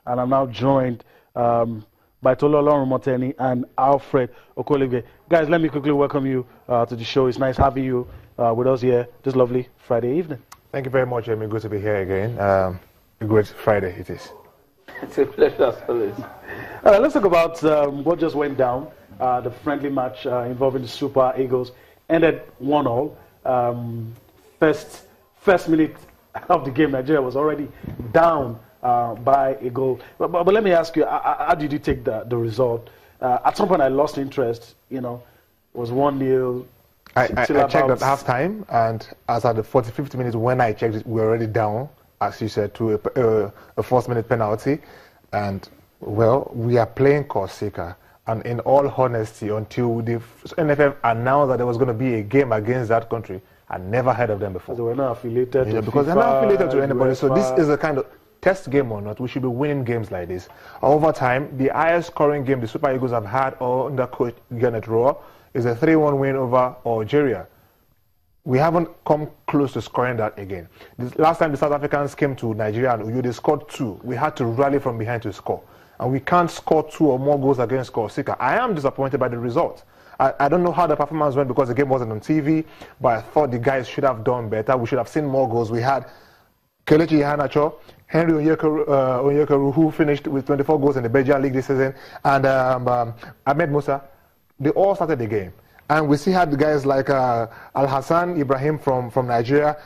and I'm now joined by Tolu Olorunmoteni and Alfred Okolegbe. Guys, let me quickly welcome you to the show. It's nice having you with us here this lovely Friday evening. Thank you very much, Jamie. Good to be here again. A great Friday it is. It's a pleasure as always. All right, let's talk about what just went down. The friendly match involving the Super Eagles ended 1-1. First minute of the game, Nigeria was already down by a goal. But let me ask you, how did you take the result? At some point, I lost interest. You know, it was 1-0. I checked at halftime, and as at the 45th minute, when I checked it, we were already down, as you said, to a first-minute penalty. And, well, we are playing Corsica. And in all honesty, until the NFF announced that there was going to be a game against that country, I never heard of them before. They were not affiliated to because FIFA, they're not affiliated to anybody. UEFA. So this is a kind of test game or not. We should be winning games like this. Over time, the highest scoring game the Super Eagles have had under coach Gennett Rohr is a 3-1 win over Algeria. We haven't come close to scoring that again. Last time the South Africans came to Nigeria and Uyo, they scored 2. We had to rally from behind to score. And we can't score 2 or more goals against Corsica. I am disappointed by the result. I don't know how the performance went because the game wasn't on TV, but I thought the guys should have done better. We should have seen more goals. We had Kelechi Iheanacho, Henry Onyekaru, who finished with 24 goals in the Belgian League this season, and Ahmed Musa. They all started the game. And we still had the guys like Al-Hassan Ibrahim from Nigeria,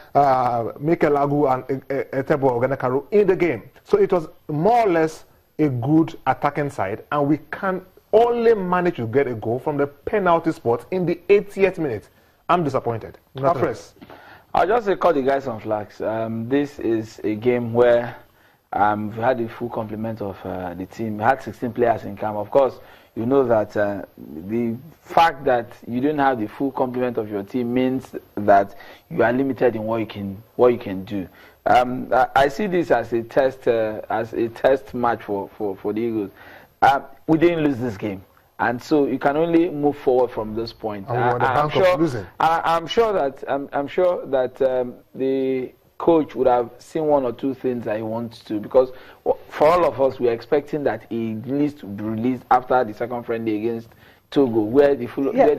Mikel Agu and Etebo Oganekaru in the game. So it was more or less a good attacking side, and we can only manage to get a goal from the penalty spot in the 80th minute. I'm disappointed. I'll just call the guys on flags. This is a game where we had the full complement of the team. We had 16 players in camp. Of course, you know that the fact that you don't have the full complement of your team means that you are limited in what you can do. I see this as a test match for the Eagles. We didn't lose this game, and so you can only move forward from this point. I'm sure that the coach would have seen 1 or 2 things that he wants to, because for all of us, we're expecting that he needs to be released after the second friendly against Togo, where the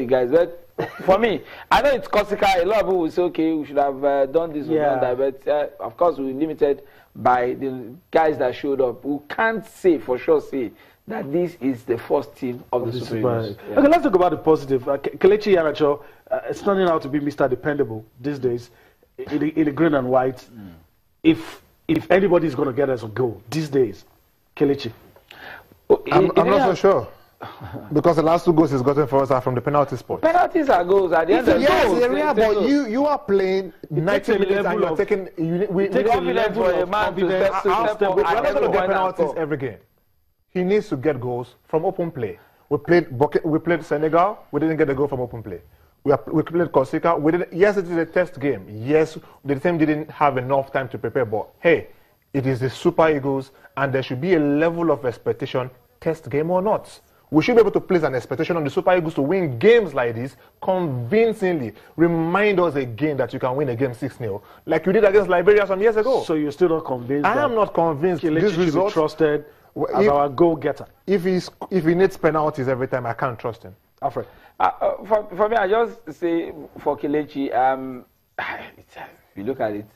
guys. But for me, I know it's Corsica. A lot of people will say, okay, we should have done this or done that, but of course, we're limited by the guys that showed up. We can't for sure say that this is the first team of the Super Eagles. Yeah. Okay, let's talk about the positive. Kelechi Iheanacho is turning out to be Mr. Dependable these days in the green and white. If anybody is going to get us a goal these days, Kelechi. I'm not so sure. Because the last 2 goals he's gotten for us are from the penalty spot. Penalties are goals at the end of the day. Yes, but you are playing 90 minutes and you're taking... We take confidence for a man to step up. We're not going to get penalties every game. He needs to get goals from open play. We played Senegal. We didn't get a goal from open play. We played Corsica. Yes, it is a test game. Yes, the team didn't have enough time to prepare. But hey, it is the Super Eagles, and there should be a level of expectation, test game or not. We should be able to place an expectation on the Super Eagles to win games like this convincingly. Remind us again that you can win a game 6-0, like you did against Liberia some years ago. So you're still not convinced? I am not convinced. This result be trusted as our goal-getter. If he needs penalties every time, I can't trust him. Alfred. For me, I just say for Kelechi, if you look at it,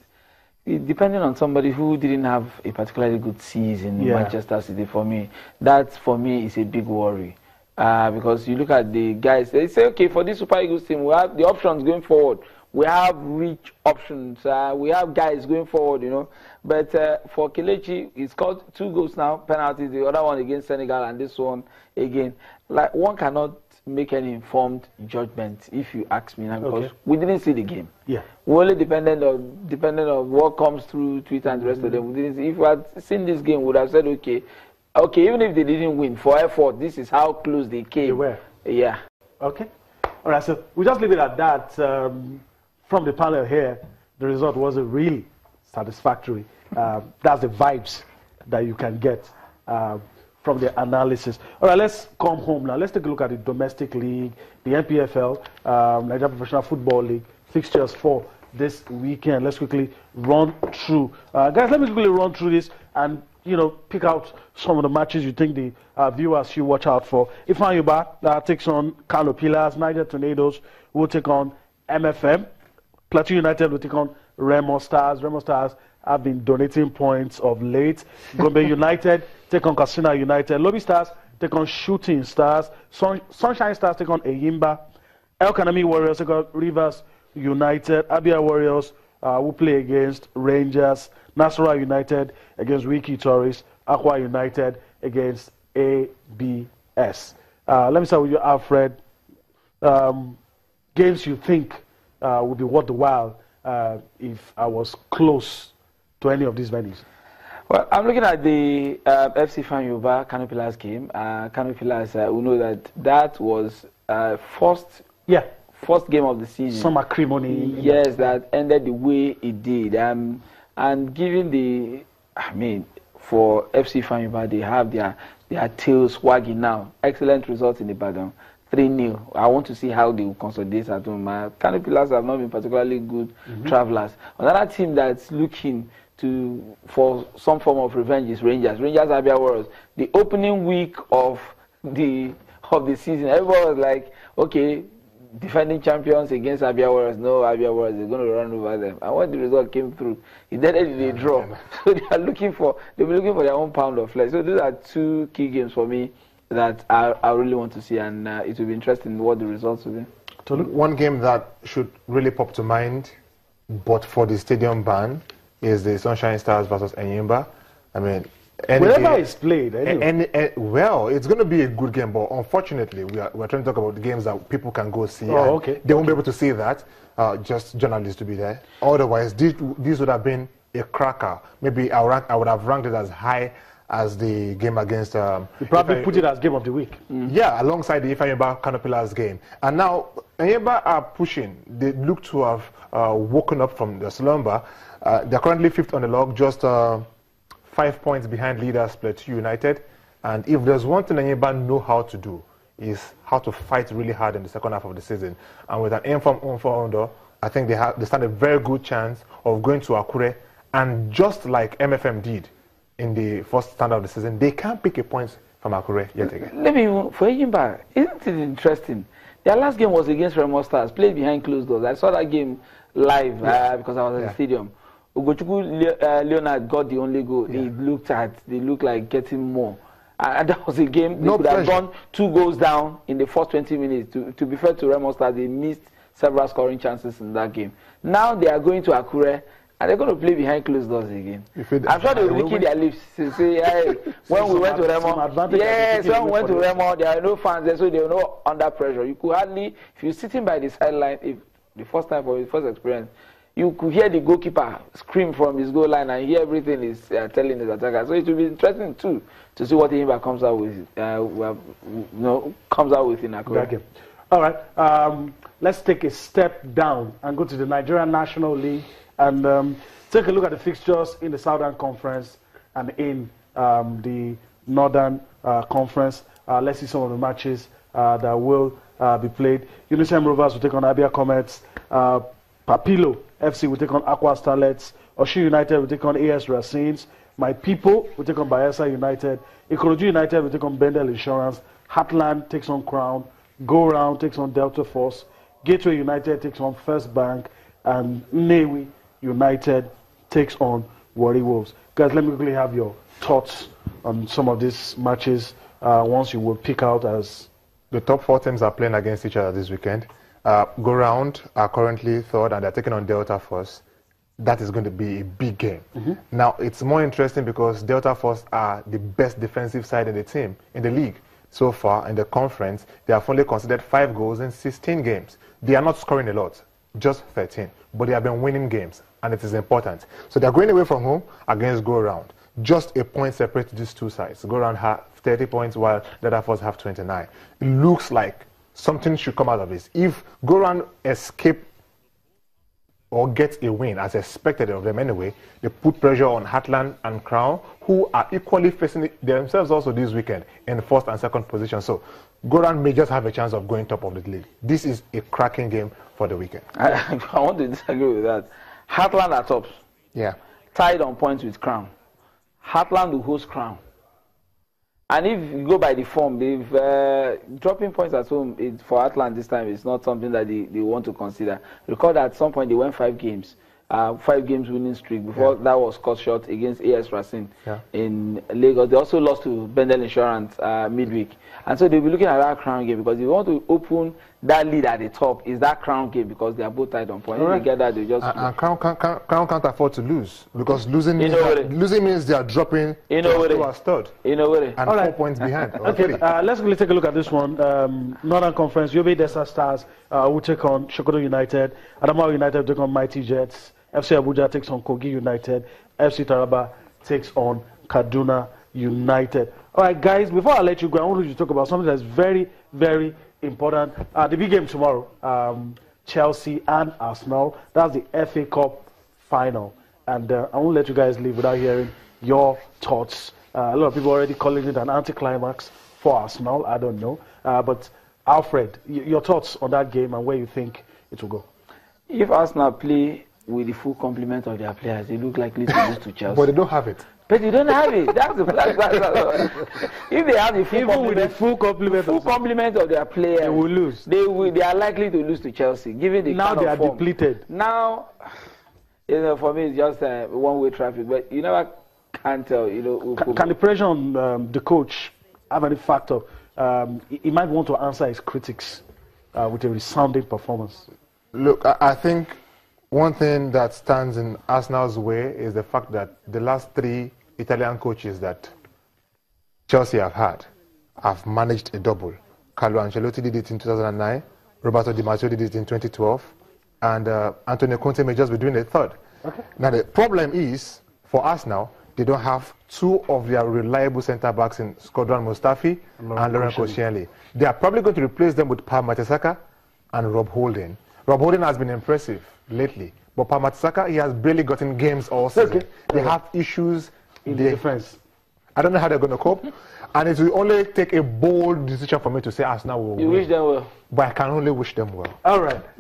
depending on somebody who didn't have a particularly good season in Manchester City, for me is a big worry. Because you look at the guys, they say, okay, for this Super Eagles team, we have the options going forward. We have rich options. We have guys going forward, you know. But for Kelechi, he's scored 2 goals now, penalties, the other one against Senegal and this one again. Like, one cannot make any informed judgment, if you ask me now, because we didn't see the game. Yeah, we only dependent on what comes through Twitter and the rest of them. We didn't see. If we had seen this game, we would have said, okay, even if they didn't win, for effort, this is how close they came. They were. Yeah. Okay. All right. So we just leave it at that. From the panel here, the result wasn't really satisfactory. That's the vibes that you can get from the analysis. All right, let's come home now. Let's take a look at the domestic league, the NPFL, Nigeria Professional Football League, fixtures for this weekend. Let's quickly run through. Guys, let me quickly run through this and pick out some of the matches you think the viewers should watch out for. Ifeanyi takes on Kano Pillars. Niger Tornadoes will take on MFM. Plateau United will take on Remo Stars. Remo Stars have been donating points of late. Gombe United take on Casina United. Lobby Stars take on Shooting Stars. Sunshine Stars take on Eyimba. El Kanami Warriors take on Rivers United. Abia Warriors will play against Rangers. Nasarawa United against Wiki Tourists. Aqua United against ABS. Let me start with you, Alfred. Games you think would be worth the while if I was close to any of these venues? Well, I'm looking at the FC Fanyuba Kano Pillars game. Kano Pillars, we know that was first game of the season. Some acrimony. Yes, that ended the way it did. And given for FC Fanyuba, they have their tails wagging now. Excellent result in Ibadan. 3-0. I want to see how they will consolidate at home. Kano Pillars have not been particularly good travelers. Another team that's looking for some form of revenge is Rangers. Rangers Abia Warriors. The opening week of the season, everyone was like, okay, defending champions against Abia Warriors. No, Abia Warriors is going to run over them. And when the result came through, it ended in a draw. So they'll be looking for their own pound of flesh. So those are two key games for me that I really want to see, and it will be interesting what the results will be. One game that should really pop to mind, but for the stadium ban, is the Sunshine Stars versus Enyimba. I mean, wherever it's played, well, it's going to be a good game, but unfortunately, we're trying to talk about the games that people can go see. Oh, okay. They won't be able to see that, just journalists to be there. Otherwise, these would have been a cracker. Maybe I would have ranked it as high as the game against... you probably put it as game of the week. Yeah, alongside the Ifeanyi Kano Pillars game. And now, Enyimba are pushing. They look to have woken up from the slumber. They're currently 5th on the log, just 5 points behind leaders Plateau United. And if there's one thing Enyimba know how to do, is how to fight really hard in the second half of the season. And with an informed under, I think they stand a very good chance of going to Akure. And just like MFM did in the first standard of the season, they can't pick a point from Akure yet again. For Enyimba, isn't it interesting? Their last game was against Remo Stars, played behind closed doors. I saw that game live because I was at the stadium. Ugochukwu Leonard got the only goal. They looked like getting more. And that was a game they could have gone 2 goals down in the first 20 minutes. To be fair to Remo Stars, they missed several scoring chances in that game. Now they are going to Akure, and they're going to play behind closed doors again. I'm sure they will lick their lips to say, hey, when we went to Remo, when we went to Remo, there are no fans there, so they are not under pressure. You could hardly, if you're sitting by the sideline, if the first time for your first experience, you could hear the goalkeeper scream from his goal line and hear everything he's telling his attacker. So it will be interesting too to see what Enyimba comes out with. Comes out with in Akure. Okay. All right. Let's take a step down and go to the Nigerian National League and take a look at the fixtures in the Southern Conference and in the Northern Conference. Let's see some of the matches that will be played. Unison Rovers will take on Abia Comets. Papilo FC will take on Aqua Starlets. Oshi United will take on AS Racines. My People will take on Bayelsa United. Ikorodu United will take on Bendel Insurance. Heartland takes on Crown. Go Round takes on Delta Force. Gateway United takes on First Bank. And Newi United takes on Warri Wolves. Guys, let me quickly have your thoughts on some of these matches. Once you will pick out as... The top 4 teams are playing against each other this weekend. Go Round are currently 3rd and they're taking on Delta Force. That is going to be a big game. Now, it's more interesting because Delta Force are the best defensive side in the league. So far in the conference, they have only considered 5 goals in 16 games. They are not scoring a lot, just 13. But they have been winning games, and it is important. So they're going away from home against Go Round. Just a point separates these two sides. Go Round have 30 points while Delta Force have 29. It looks like something should come out of this. If Go Round escape or get a win, as expected of them anyway, they put pressure on Heartland and Crown, who are equally facing themselves also this weekend in 1st and 2nd position. So Go Round may just have a chance of going top of the league. This is a cracking game for the weekend. I want to disagree with that. Heartland are tops. Yeah. Tied on points with Crown. Heartland will host Crown. And if you go by the form, they've dropping points at home for Heartland this time is not something that they want to consider. Recall that at some point they went 5 games. 5 games winning streak before that was cut short against AS Racine in Lagos. They also lost to Bendel Insurance midweek, and so they'll be looking at that Crown game because if you want to open that lead at the top, is that Crown game because they are both tied on points. If they get that, they just and Crown can't afford to lose because losing means they are dropping to a third and 4 points behind. Okay, let's really take a look at this one. Northern Conference, Yobe Desa Stars will take on Shokoto United. Adamawa United take on Mighty Jets. FC Abuja takes on Kogi United. FC Taraba takes on Kaduna United. All right, guys, before I let you go, I want you to talk about something that's very, very important. The big game tomorrow, Chelsea and Arsenal. That's the FA Cup final. And I won't let you guys leave without hearing your thoughts. A lot of people already calling it an anticlimax for Arsenal. I don't know. But Alfred, your thoughts on that game and where you think it will go? If Arsenal play with the full complement of their players, they look likely to lose to Chelsea. But they don't have it. But they don't have it. That's the if they have the full complement of their players, they will lose. They are likely to lose to Chelsea, given the now kind they of are form. Depleted. Now, for me, it's just one-way traffic. But you never can tell. Can the pressure on the coach have any factor? He might want to answer his critics with a resounding performance. Look, I think one thing that stands in Arsenal's way is the fact that the last 3 Italian coaches that Chelsea have managed a double. Carlo Ancelotti did it in 2009, Roberto Di Matteo did it in 2012, and Antonio Conte may just be doing a third. Okay. Now the problem is, for Arsenal, they don't have 2 of their reliable centre-backs in Skodran Mustafi and Laurent Koscielny. They are probably going to replace them with Paul Mertesacker and Rob Holding. Rob Holding has been impressive lately, but Paul Mertesacker, he has barely gotten games all season. Okay. They have issues in the defense. I don't know how they're going to cope, and it will only take a bold decision for me to say Arsenal will win. You wish them well. But I can only wish them well. All right.